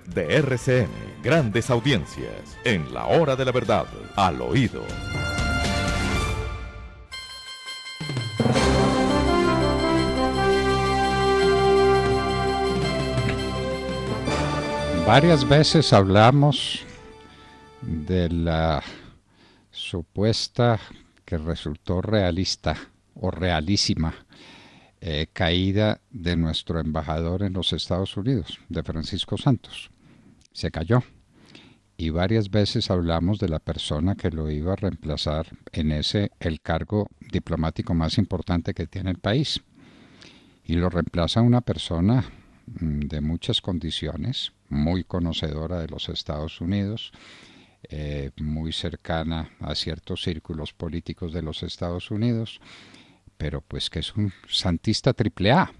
de RCN, grandes audiencias, en la hora de la verdad, al oído. Varias veces hablamos de la supuesta, que resultó realista o realísima, caída de nuestro embajador en los Estados Unidos, de Francisco Santos. Se cayó. Y varias veces hablamos de la persona que lo iba a reemplazar en el cargo diplomático más importante que tiene el país. Y lo reemplaza una persona de muchas condiciones, muy conocedora de los Estados Unidos, muy cercana a ciertos círculos políticos de los Estados Unidos, pero pues que es un santista triple A.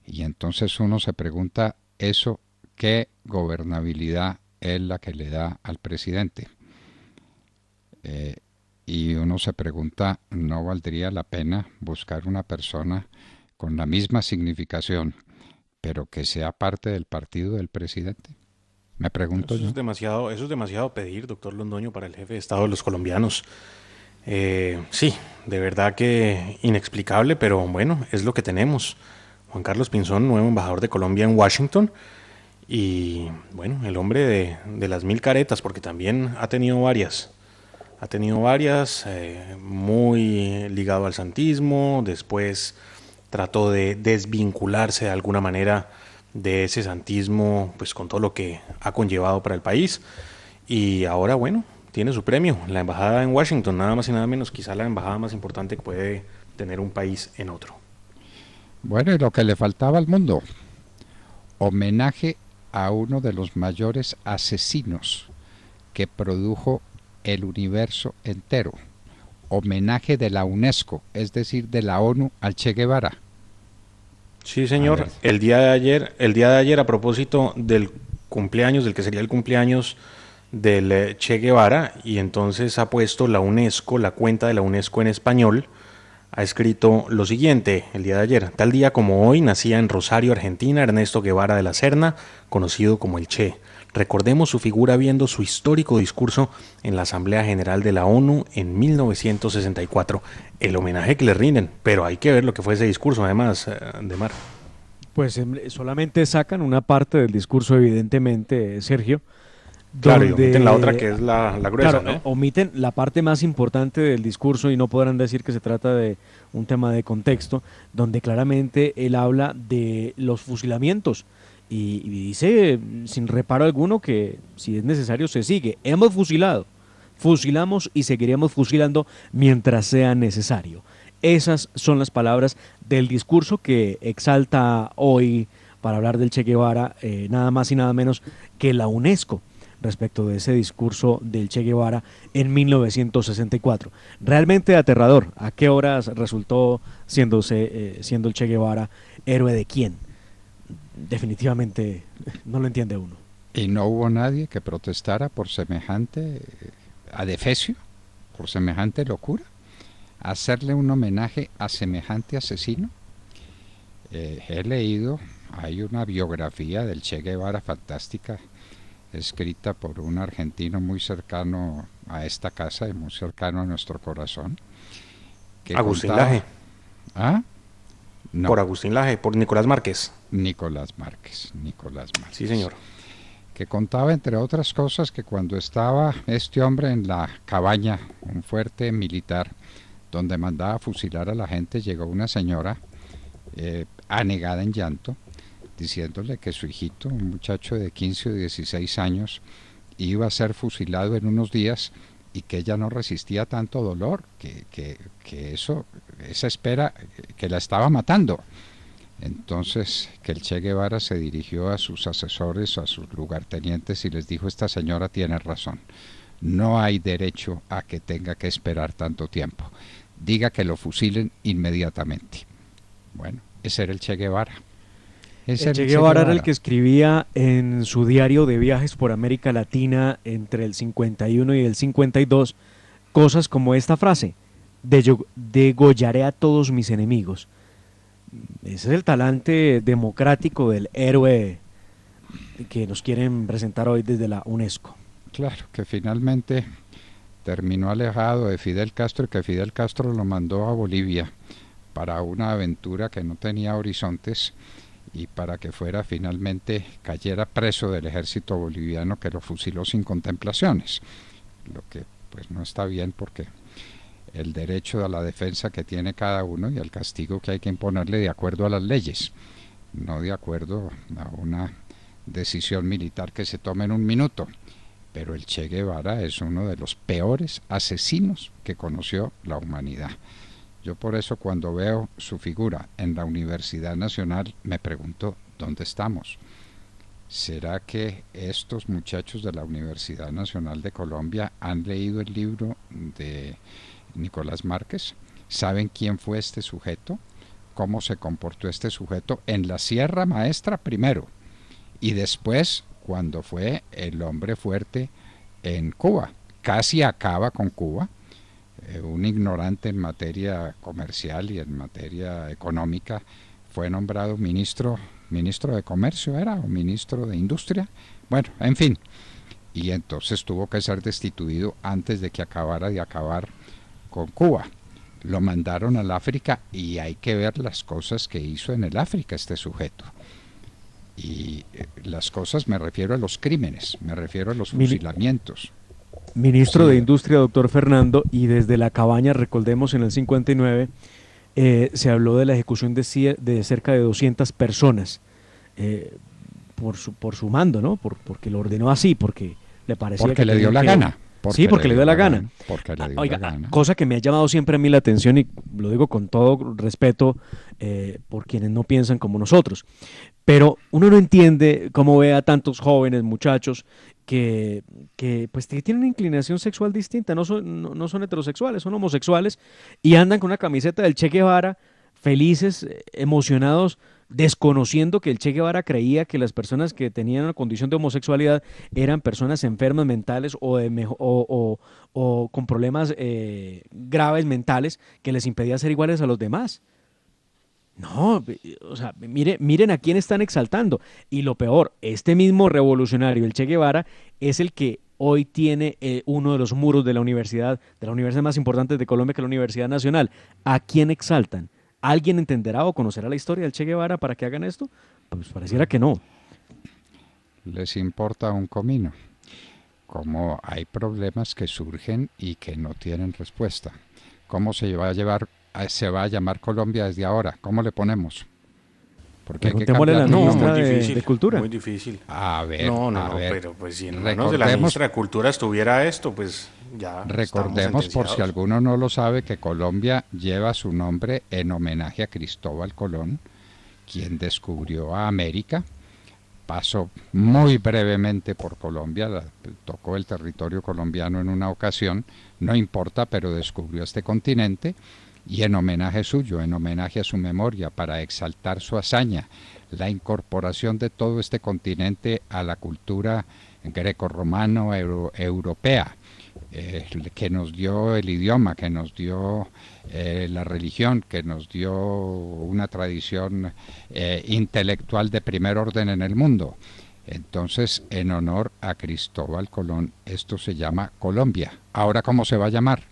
Y entonces uno se pregunta, ¿eso qué gobernabilidad es la que le da al presidente? Y uno se pregunta, ¿no valdría la pena buscar una persona con la misma significación, pero que sea parte del partido del presidente? Me pregunto yo. Eso es demasiado pedir, doctor Londoño, para el jefe de Estado de los colombianos. Sí, de verdad que inexplicable, pero bueno, es lo que tenemos. Juan Carlos Pinzón, nuevo embajador de Colombia en Washington, y bueno, el hombre de las mil caretas, porque también ha tenido varias, muy ligado al santismo, después trató de desvincularse de alguna manera de ese santismo, pues con todo lo que ha conllevado para el país, y ahora bueno, tiene su premio, la embajada en Washington, nada más y nada menos, quizá la embajada más importante que puede tener un país en otro. Bueno, y lo que le faltaba al mundo, homenaje a uno de los mayores asesinos que produjo el universo entero, homenaje de la UNESCO, es decir, de la ONU al Che Guevara. Sí, señor, el día de ayer a propósito del cumpleaños, del que sería el cumpleaños del Che Guevara, y entonces ha puesto la UNESCO, la cuenta de la UNESCO en español, ha escrito lo siguiente el día de ayer: tal día como hoy nacía en Rosario, Argentina, Ernesto Guevara de la Serna, conocido como el Che. Recordemos su figura viendo su histórico discurso en la Asamblea General de la ONU en 1964. El homenaje que le rinden, pero hay que ver lo que fue ese discurso, además, de Mar. Pues solamente sacan una parte del discurso, evidentemente, Sergio. Claro, y omiten la otra, que es la gruesa, claro, ¿no? Omiten la parte más importante del discurso y no podrán decir que se trata de un tema de contexto, donde claramente él habla de los fusilamientos y dice sin reparo alguno que si es necesario se sigue. Hemos fusilado, fusilamos y seguiremos fusilando mientras sea necesario. Esas son las palabras del discurso que exalta hoy para hablar del Che Guevara, nada más y nada menos que la UNESCO, respecto de ese discurso del Che Guevara en 1964. Realmente aterrador. ¿A qué horas resultó siendo el Che Guevara héroe de quién? Definitivamente no lo entiende uno. Y no hubo nadie que protestara por semejante adefesio, por semejante locura, hacerle un homenaje a semejante asesino. He leído, hay una biografía del Che Guevara fantástica, escrita por un argentino muy cercano a esta casa y muy cercano a nuestro corazón. Agustín Laje. ¿Ah? No. Por Agustín Laje, por Nicolás Márquez. Nicolás Márquez. Sí, señor. Que contaba, entre otras cosas, que cuando estaba este hombre en la cabaña, un fuerte militar, donde mandaba fusilar a la gente, llegó una señora anegada en llanto, diciéndole que su hijito, un muchacho de 15 o 16 años, iba a ser fusilado en unos días y que ella no resistía tanto dolor, que esa espera, que la estaba matando. Entonces, que el Che Guevara se dirigió a sus asesores, a sus lugartenientes y les dijo: esta señora tiene razón, no hay derecho a que tenga que esperar tanto tiempo, diga que lo fusilen inmediatamente. Bueno, ese era el Che Guevara. El Che Guevara era el que escribía en su diario de viajes por América Latina entre el 51 y el 52 cosas como esta frase: degollaré a todos mis enemigos. Ese es el talante democrático del héroe que nos quieren presentar hoy desde la UNESCO. Claro, que finalmente terminó alejado de Fidel Castro y que Fidel Castro lo mandó a Bolivia para una aventura que no tenía horizontes y para que fuera finalmente cayera preso del ejército boliviano que lo fusiló sin contemplaciones, lo que pues no está bien porque el derecho a la defensa que tiene cada uno y al castigo que hay que imponerle de acuerdo a las leyes, no de acuerdo a una decisión militar que se tome en un minuto. Pero el Che Guevara es uno de los peores asesinos que conoció la humanidad. Yo por eso cuando veo su figura en la Universidad Nacional me pregunto, ¿dónde estamos? ¿Será que estos muchachos de la Universidad Nacional de Colombia han leído el libro de Nicolás Márquez? ¿Saben quién fue este sujeto? ¿Cómo se comportó este sujeto en la Sierra Maestra primero? Y después, cuando fue el hombre fuerte en Cuba. Casi acaba con Cuba. Un ignorante en materia comercial y en materia económica fue nombrado ministro de Comercio, ¿era? O ministro de Industria. Bueno, en fin. Y entonces tuvo que ser destituido antes de que acabara de acabar con Cuba. Lo mandaron al África y hay que ver las cosas que hizo en el África este sujeto. Y las cosas, me refiero a los crímenes, me refiero a los fusilamientos. Ministro Sí. de Industria, doctor Fernando, y desde la cabaña, recordemos, en el 59, se habló de la ejecución de cerca de 200 personas por su mando, ¿no? Porque lo ordenó así, porque le parecía Porque que le dio tenían la que- gana. Sí, porque le dio la gana. Porque le dio Oiga, la gana. cosa que me ha llamado siempre a mí la atención y lo digo con todo respeto por quienes no piensan como nosotros. Pero uno no entiende cómo ve a tantos jóvenes, muchachos, pues que tienen una inclinación sexual distinta, no son heterosexuales, son homosexuales y andan con una camiseta del Che Guevara, felices, emocionados, desconociendo que el Che Guevara creía que las personas que tenían una condición de homosexualidad eran personas enfermas mentales o con problemas graves mentales que les impedía ser iguales a los demás. No, o sea, miren a quién están exaltando. Y lo peor, este mismo revolucionario, el Che Guevara, es el que hoy tiene uno de los muros de la universidad más importante de Colombia, que es la Universidad Nacional. ¿A quién exaltan? ¿Alguien entenderá o conocerá la historia del Che Guevara para que hagan esto? Pues pareciera que no. Les importa un comino. Como hay problemas que surgen y que no tienen respuesta. ¿Cómo se va a llamar Colombia desde ahora? ¿Cómo le ponemos? Porque hay que Preguntémosle a la cambiarlo. ministra muy de difícil, Cultura. muy difícil. A ver, Pero pues si en manos de la recordemos- ministra de Cultura estuviera esto, pues ya Recordemos, estamos por si sentenciados. alguno no lo sabe, que Colombia lleva su nombre en homenaje a Cristóbal Colón, quien descubrió a América. Pasó muy brevemente por Colombia, tocó el territorio colombiano en una ocasión, no importa, pero descubrió este continente y en homenaje suyo, en homenaje a su memoria, para exaltar su hazaña, la incorporación de todo este continente a la cultura grecorromano europea, que nos dio el idioma, que nos dio la religión, que nos dio una tradición intelectual de primer orden en el mundo. Entonces, en honor a Cristóbal Colón, esto se llama Colombia. Ahora, ¿cómo se va a llamar?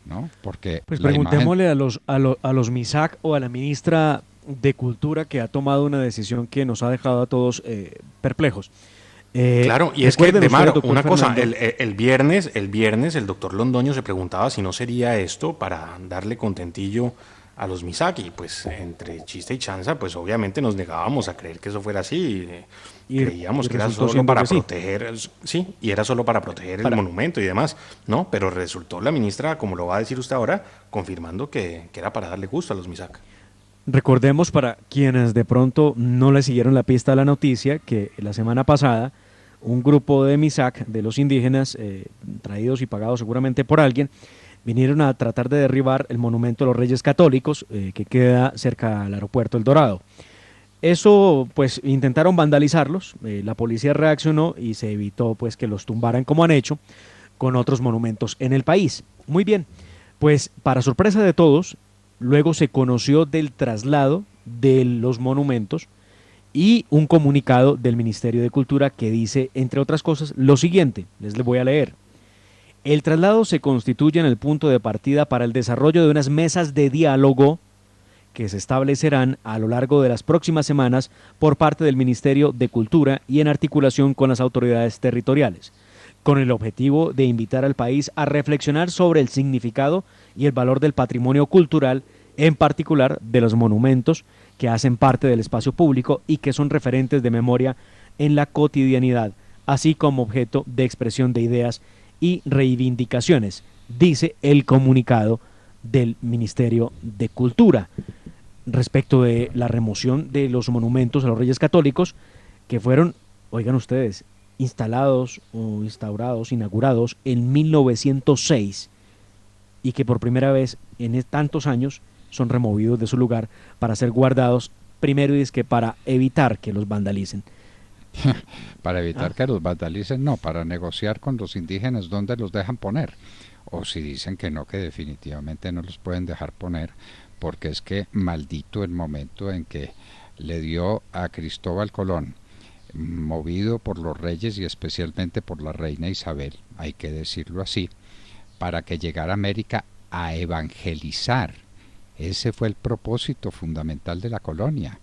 ¿No? Porque Pues la preguntémosle a los MISAC o a la ministra de Cultura, que ha tomado una decisión que nos ha dejado a todos perplejos. Claro, y es que, recuerden Demar, ustedes, doctor una cosa, Fernando, el viernes el doctor Londoño se preguntaba si no sería esto para darle contentillo a los Misaki. Pues entre chiste y chanza, pues obviamente nos negábamos a creer que eso fuera así. Creíamos y que era resultó solo siendo para que sí. proteger, sí, y era solo para proteger el monumento y demás, ¿no? Pero resultó la ministra, como lo va a decir usted ahora, confirmando que era para darle gusto a los Misaki. Recordemos, para quienes de pronto no le siguieron la pista a la noticia, que la semana pasada un grupo de MISAC, de los indígenas, traídos y pagados seguramente por alguien, vinieron a tratar de derribar el monumento de los Reyes Católicos, que queda cerca al aeropuerto El Dorado. Eso, pues, intentaron vandalizarlos, la policía reaccionó y se evitó, pues, que los tumbaran como han hecho con otros monumentos en el país. Muy bien, pues, para sorpresa de todos, luego se conoció del traslado de los monumentos y un comunicado del Ministerio de Cultura que dice, entre otras cosas, lo siguiente, les voy a leer. El traslado se constituye en el punto de partida para el desarrollo de unas mesas de diálogo que se establecerán a lo largo de las próximas semanas por parte del Ministerio de Cultura y en articulación con las autoridades territoriales, con el objetivo de invitar al país a reflexionar sobre el significado y el valor del patrimonio cultural, en particular de los monumentos que hacen parte del espacio público y que son referentes de memoria en la cotidianidad, así como objeto de expresión de ideas y reivindicaciones, dice el comunicado del Ministerio de Cultura respecto de la remoción de los monumentos a los Reyes Católicos que fueron, oigan ustedes, instalados o instaurados, inaugurados en 1906 y que por primera vez en tantos años son removidos de su lugar para ser guardados, primero y es que para evitar que los vandalicen. Para evitar que los vandalicen, no, para negociar con los indígenas dónde los dejan poner. O si dicen que no, que definitivamente no los pueden dejar poner, porque es que maldito el momento en que le dio a Cristóbal Colón, movido por los reyes y especialmente por la reina Isabel, hay que decirlo así, para que llegara a América a evangelizar. Ese fue el propósito fundamental de la colonia,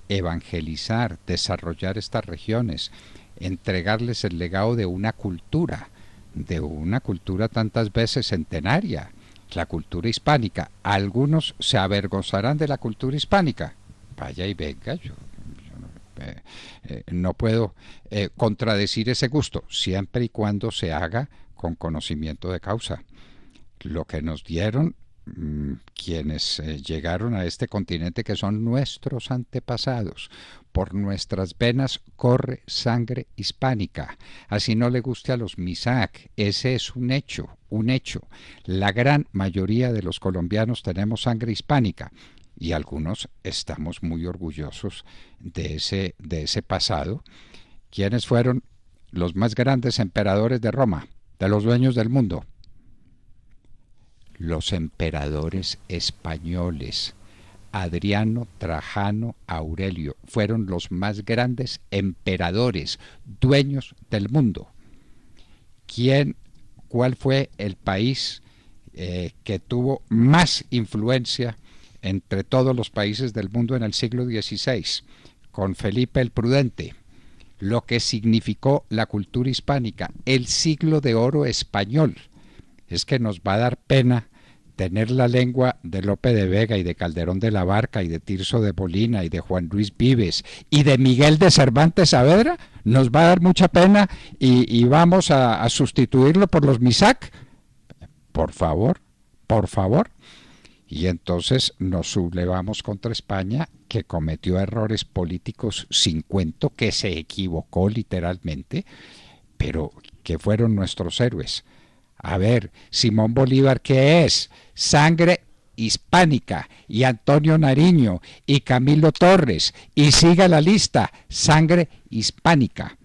evangelizar, desarrollar estas regiones, entregarles el legado de una cultura tantas veces centenaria, la cultura hispánica. Algunos se avergonzarán de la cultura hispánica. Vaya y venga, yo no puedo contradecir ese gusto, siempre y cuando se haga con conocimiento de causa. Lo que nos dieron quienes llegaron a este continente, que son nuestros antepasados, por nuestras venas corre sangre hispánica, así no le guste a los MISAC, ese es un hecho. La gran mayoría de los colombianos tenemos sangre hispánica y algunos estamos muy orgullosos de ese pasado. ¿Quiénes fueron los más grandes emperadores de Roma, de los dueños del mundo? Los emperadores españoles, Adriano, Trajano, Aurelio, fueron los más grandes emperadores, dueños del mundo. ¿Cuál fue el país que tuvo más influencia entre todos los países del mundo en el siglo XVI? Con Felipe el Prudente. Lo que significó la cultura hispánica, el siglo de oro español. Es que nos va a dar pena tener la lengua de Lope de Vega y de Calderón de la Barca y de Tirso de Molina y de Juan Luis Vives y de Miguel de Cervantes Saavedra. Nos va a dar mucha pena y vamos a sustituirlo por los MISAC. Por favor. Y entonces nos sublevamos contra España, que cometió errores políticos sin cuento, que se equivocó literalmente, pero que fueron nuestros héroes. A ver, Simón Bolívar, ¿qué es? Sangre hispánica, y Antonio Nariño, y Camilo Torres, y siga la lista, sangre hispánica.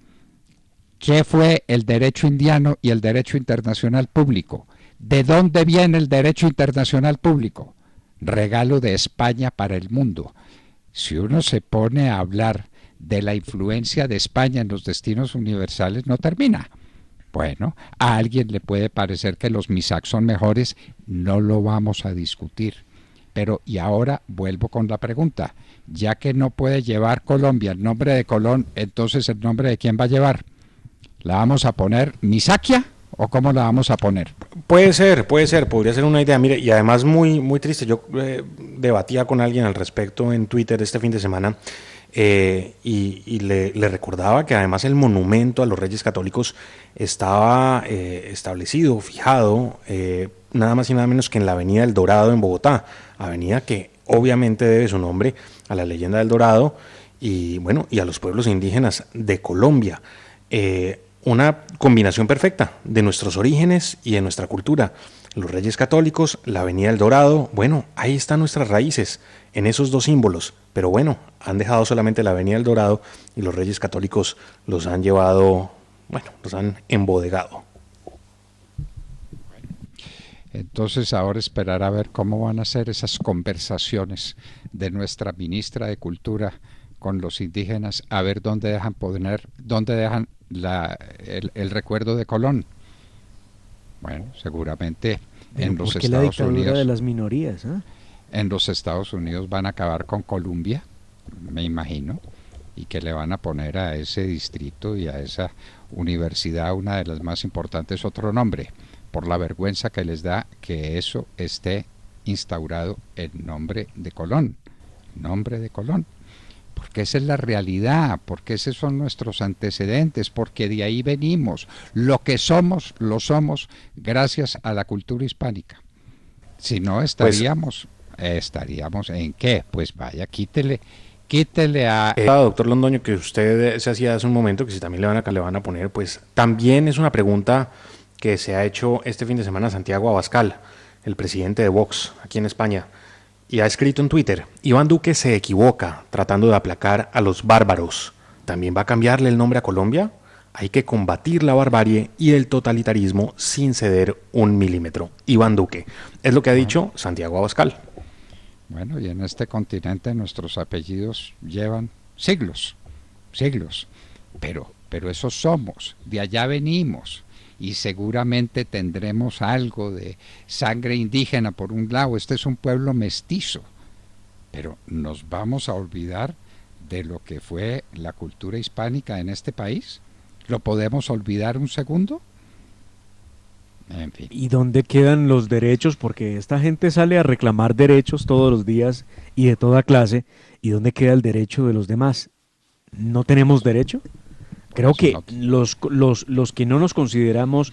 ¿Qué fue el derecho indiano y el derecho internacional público? ¿De dónde viene el derecho internacional público? Regalo de España para el mundo. Si uno se pone a hablar de la influencia de España en los destinos universales, no termina. Bueno, a alguien le puede parecer que los MISAC son mejores, no lo vamos a discutir. Pero, y ahora vuelvo con la pregunta, ya que no puede llevar Colombia el nombre de Colón, entonces ¿el nombre de quién va a llevar? ¿La vamos a poner Misaquia o cómo la vamos a poner? Puede ser, podría ser una idea. Mire, y además muy, muy triste, yo debatía con alguien al respecto en Twitter este fin de semana. Y le recordaba que además el monumento a los Reyes Católicos estaba establecido, fijado, nada más y nada menos que en la Avenida El Dorado en Bogotá, avenida que obviamente debe su nombre a la leyenda del Dorado y bueno, y a los pueblos indígenas de Colombia. Una combinación perfecta de nuestros orígenes y de nuestra cultura. Los Reyes Católicos, la Avenida El Dorado, bueno, ahí están nuestras raíces, en esos dos símbolos, pero bueno, han dejado solamente la Avenida El Dorado y los Reyes Católicos los han llevado, bueno, los han embodegado. Entonces ahora esperar a ver cómo van a ser esas conversaciones de nuestra ministra de Cultura con los indígenas a ver dónde dejan el recuerdo de Colón. Bueno, seguramente en los ¿por qué la Estados dictadura Unidos, de las minorías? en los Estados Unidos van a acabar con Columbia, me imagino, y que le van a poner a ese distrito y a esa universidad, una de las más importantes, otro nombre, por la vergüenza que les da que eso esté instaurado en nombre de Colón, porque esa es la realidad, porque esos son nuestros antecedentes, porque de ahí venimos. Lo que somos, lo somos gracias a la cultura hispánica. Si no, estaríamos ¿en qué? Pues vaya, quítele a... Doctor Londoño, que usted se hacía hace un momento, que si también le van a poner, pues también es una pregunta que se ha hecho este fin de semana Santiago Abascal, el presidente de Vox, aquí en España, y ha escrito en Twitter: Iván Duque se equivoca tratando de aplacar a los bárbaros. ¿También va a cambiarle el nombre a Colombia? Hay que combatir la barbarie y el totalitarismo sin ceder un milímetro. Iván Duque. Es lo que ha dicho Santiago Abascal. Bueno, y en este continente nuestros apellidos llevan siglos, pero eso somos, de allá venimos, y seguramente tendremos algo de sangre indígena por un lado. Este es un pueblo mestizo, pero ¿nos vamos a olvidar de lo que fue la cultura hispánica en este país? ¿Lo podemos olvidar un segundo? En fin. ¿Y dónde quedan los derechos? Porque esta gente sale a reclamar derechos todos los días y de toda clase. ¿Y dónde queda el derecho de los demás? ¿No tenemos derecho? Creo que los que no nos consideramos,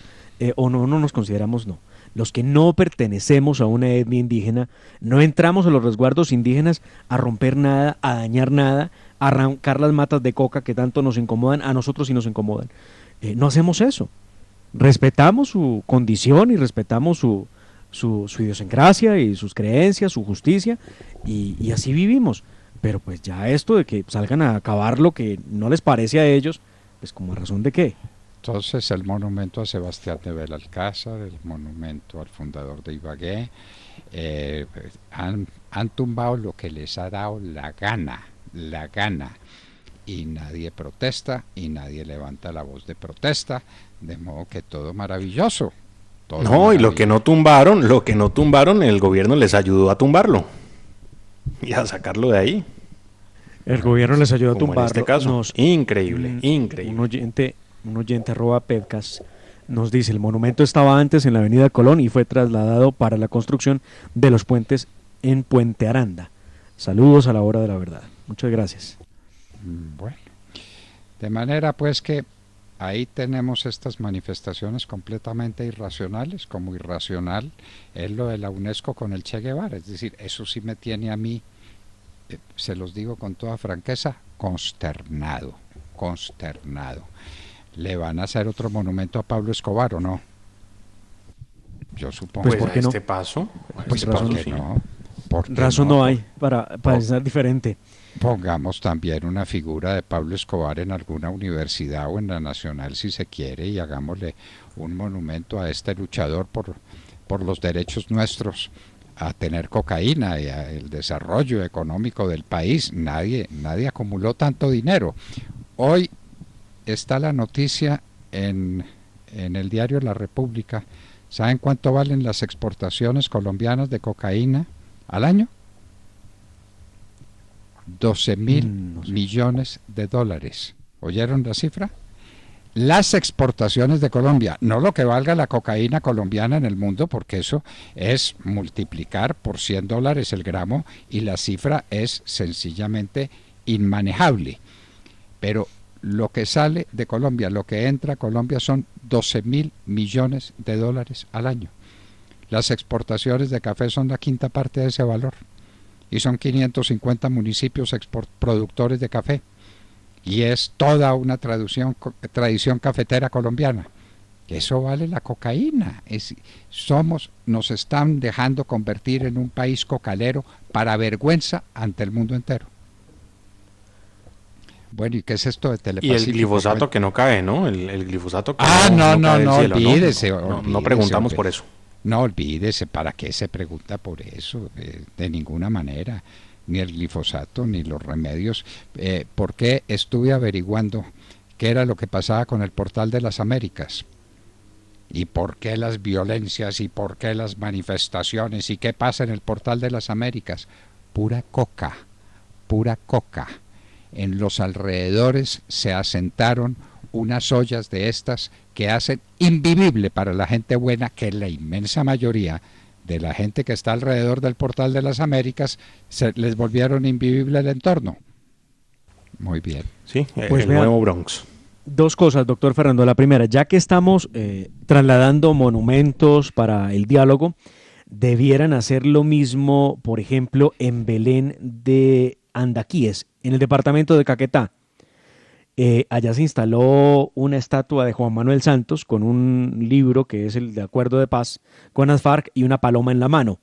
los que no pertenecemos a una etnia indígena, no entramos a los resguardos indígenas a romper nada, a dañar nada, a arrancar las matas de coca que tanto nos incomodan, a nosotros sí nos incomodan. No hacemos eso. Respetamos su condición y respetamos su idiosincrasia y sus creencias, su justicia, y así vivimos. Pero pues ya esto de que salgan a acabar lo que no les parece a ellos, pues ¿como a razón de qué? Entonces el monumento a Sebastián de Belalcázar, el monumento al fundador de Ibagué, han tumbado lo que les ha dado la gana, y nadie protesta y nadie levanta la voz de protesta, de modo que todo maravilloso. Y lo que no tumbaron, el gobierno les ayudó a tumbarlo y a sacarlo de ahí. El gobierno les ayudó a tumbarlo. En este caso, increíble. Un oyente @pedcas nos dice: el monumento estaba antes en la avenida Colón y fue trasladado para la construcción de los puentes en Puente Aranda. Saludos a la hora de la verdad. Muchas gracias. Bueno, de manera pues que ahí tenemos estas manifestaciones completamente irracionales, como irracional es lo de la UNESCO con el Che Guevara. Es decir, eso sí me tiene a mí, se los digo con toda franqueza, consternado. ¿Le van a hacer otro monumento a Pablo Escobar o no? Yo supongo. Pues ¿por qué no? este paso. Pues ¿por qué no? Razón no hay para pensar diferente. Pongamos también una figura de Pablo Escobar en alguna universidad o en la Nacional si se quiere, y hagámosle un monumento a este luchador por los derechos nuestros a tener cocaína y al desarrollo económico del país. Nadie acumuló tanto dinero. Hoy está la noticia en el diario La República. ¿Saben cuánto valen las exportaciones colombianas de cocaína al año? 12.000 millones de dólares. ¿Oyeron la cifra? Las exportaciones de Colombia, no lo que valga la cocaína colombiana en el mundo, porque eso es multiplicar por $100 el gramo y la cifra es sencillamente inmanejable. Pero lo que sale de Colombia, lo que entra a Colombia son 12.000 millones de dólares al año. Las exportaciones de café son la quinta parte de ese valor. Y son 550 municipios productores de café. Y es toda una tradición cafetera colombiana. Eso vale la cocaína. Nos están dejando convertir en un país cocalero para vergüenza ante el mundo entero. Bueno, ¿y qué es esto de Telepacífico? Y el glifosato que no cae, ¿no? El glifosato que no, olvídese, ¿no? No preguntamos por eso. No, olvídese, ¿para qué se pregunta por eso? De ninguna manera. ni el glifosato, ni los remedios. Porque estuve averiguando qué era lo que pasaba con el Portal de las Américas, y por qué las violencias, y por qué las manifestaciones, y qué pasa en el Portal de las Américas. Pura coca, pura coca. En los alrededores se asentaron unas ollas de estas que hacen invivible para la gente buena, que la inmensa mayoría de la gente que está alrededor del Portal de las Américas les volvieron invivible el entorno. Muy bien. Sí, Pues el vea, nuevo Bronx. Dos cosas, doctor Fernando. La primera, ya que estamos trasladando monumentos para el diálogo, debieran hacer lo mismo, por ejemplo, en Belén de Andaquíes, en el departamento de Caquetá. Allá se instaló una estatua de Juan Manuel Santos con un libro que es el de Acuerdo de Paz con las FARC y una paloma en la mano.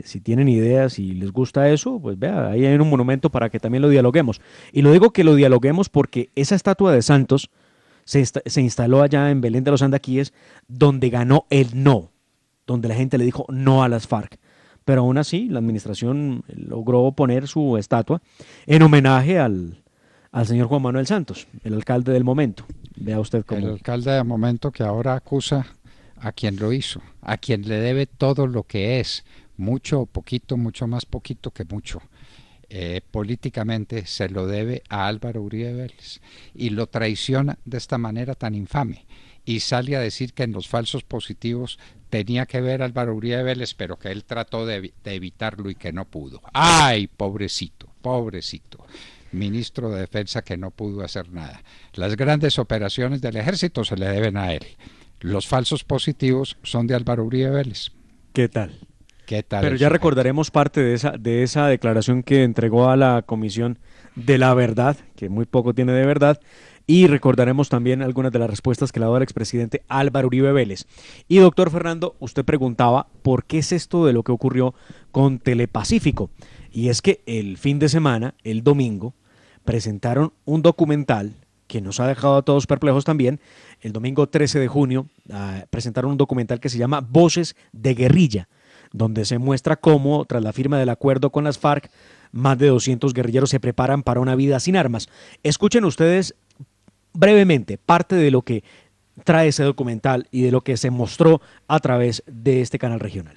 Si tienen ideas, si les gusta eso, pues vea, ahí hay un monumento para que también lo dialoguemos. Y lo digo que lo dialoguemos porque esa estatua de Santos se instaló allá en Belén de los Andaquíes, donde ganó el no, donde la gente le dijo no a las FARC. Pero aún así, la administración logró poner su estatua en homenaje al señor Juan Manuel Santos, el alcalde del momento. Vea usted cómo. El alcalde del momento que ahora acusa a quien lo hizo, a quien le debe todo lo que es, mucho o poquito, mucho más poquito que mucho. Políticamente se lo debe a Álvaro Uribe Vélez y lo traiciona de esta manera tan infame, y sale a decir que en los falsos positivos tenía que ver Álvaro Uribe Vélez, pero que él trató de evitarlo y que no pudo. ¡Ay, pobrecito, pobrecito! Ministro de Defensa que no pudo hacer nada. Las grandes operaciones del ejército se le deben a él. Los falsos positivos son de Álvaro Uribe Vélez. ¿Qué tal? ¿Qué tal? Pero ya recordaremos parte de esa declaración que entregó a la Comisión de la Verdad, que muy poco tiene de verdad, y recordaremos también algunas de las respuestas que le ha dado el expresidente Álvaro Uribe Vélez. Y doctor Fernando, usted preguntaba por qué es esto de lo que ocurrió con Telepacífico. Y es que el fin de semana, el domingo, presentaron un documental que nos ha dejado a todos perplejos también. El domingo 13 de junio presentaron un documental que se llama Voces de Guerrilla, donde se muestra cómo, tras la firma del acuerdo con las FARC, más de 200 guerrilleros se preparan para una vida sin armas. Escuchen ustedes brevemente parte de lo que trae ese documental y de lo que se mostró a través de este canal regional.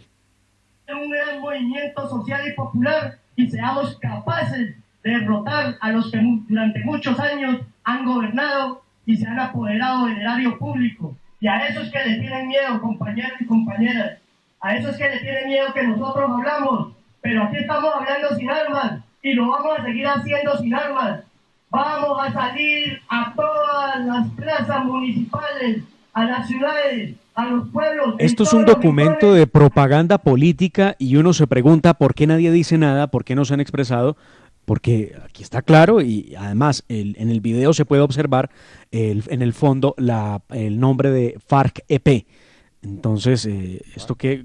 Un gran movimiento social y popular y seamos capaces de derrotar a los que durante muchos años han gobernado y se han apoderado del erario público. Y a esos que le tienen miedo, compañeros y compañeras, a esos que le tienen miedo que nosotros hablamos, pero aquí estamos hablando sin armas y lo vamos a seguir haciendo sin armas. Vamos a salir a todas las plazas municipales, a las ciudades, a los pueblos. Esto es un documento de propaganda política y uno se pregunta por qué nadie dice nada, por qué no se han expresado, porque aquí está claro y además en el video se puede observar en el fondo el nombre de FARC-EP. Entonces,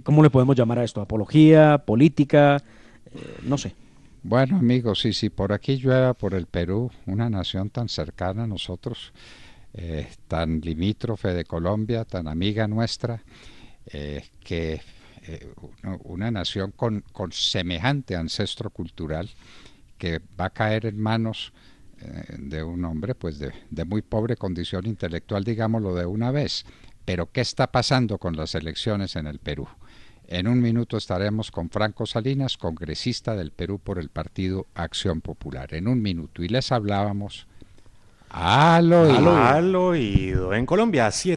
¿cómo le podemos llamar a esto? ¿Apología? ¿Política? No sé. Bueno, amigos, sí, por aquí llueva por el Perú, una nación tan cercana a nosotros, tan limítrofe de Colombia, tan amiga nuestra, una nación con semejante ancestro cultural, que va a caer en manos de un hombre pues de muy pobre condición intelectual, digámoslo de una vez. Pero ¿qué está pasando con las elecciones en el Perú? En un minuto estaremos con Franco Salinas, congresista del Perú por el partido Acción Popular. En un minuto. Y les hablábamos al oído. Al oído. En Colombia, 7.